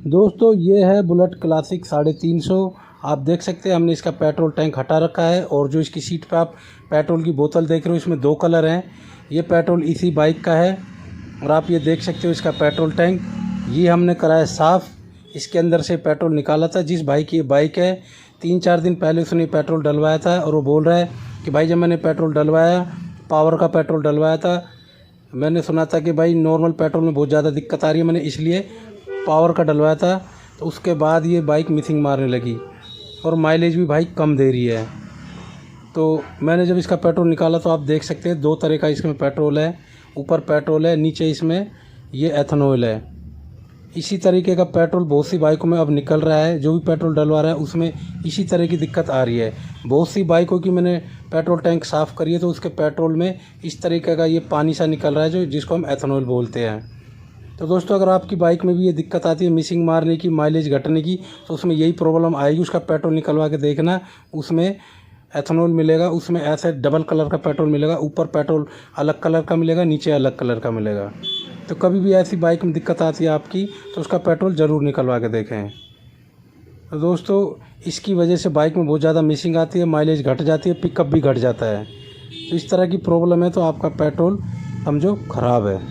दोस्तों ये है बुलेट क्लासिक 350। आप देख सकते हैं हमने इसका पेट्रोल टैंक हटा रखा है और जो इसकी सीट पे आप पेट्रोल की बोतल देख रहे हो इसमें 2 कलर हैं। ये पेट्रोल इसी बाइक का है और आप ये देख सकते हो इसका पेट्रोल टैंक ये हमने कराया साफ़। इसके अंदर से पेट्रोल निकाला था। जिस भाई की ये बाइक है 3-4 दिन पहले उसने पेट्रोल डलवाया था और वो बोल रहा है कि भाई जब मैंने पेट्रोल डलवाया, पावर का पेट्रोल डलवाया था, मैंने सुना था कि भाई नॉर्मल पेट्रोल में बहुत ज़्यादा दिक्कत आ रही है, मैंने इसलिए पावर का डलवाया था। तो उसके बाद ये बाइक मिसिंग मारने लगी और माइलेज भी भाई कम दे रही है। तो मैंने जब इसका पेट्रोल निकाला तो आप देख सकते हैं 2 तरह का इसमें पेट्रोल है। ऊपर पेट्रोल है, नीचे इसमें ये एथेनॉल है। इसी तरीके का पेट्रोल बहुत सी बाइकों में अब निकल रहा है। जो भी पेट्रोल डलवा रहा है उसमें इसी तरह की दिक्कत आ रही है। बहुत सी बाइकों की मैंने पेट्रोल टैंक साफ़ करी है तो उसके पेट्रोल में इस तरीके का ये पानी सा निकल रहा है जिसको हम एथेनॉल बोलते हैं। तो दोस्तों अगर आपकी बाइक में भी ये दिक्कत आती है मिसिंग मारने की, माइलेज घटने की, तो उसमें यही प्रॉब्लम आएगी। उसका पेट्रोल निकलवा के देखना, उसमें एथेनॉल मिलेगा। उसमें ऐसे डबल कलर का पेट्रोल मिलेगा। ऊपर पेट्रोल अलग कलर का मिलेगा, नीचे अलग कलर का मिलेगा। तो कभी भी ऐसी बाइक में दिक्कत आती है आपकी तो उसका पेट्रोल ज़रूर निकलवा के देखें। तो दोस्तों इसकी वजह से बाइक में बहुत ज़्यादा मिसिंग आती है, माइलेज घट जाती है, पिकअप भी घट जाता है। तो इस तरह की प्रॉब्लम है तो आपका पेट्रोल समझो ख़राब है।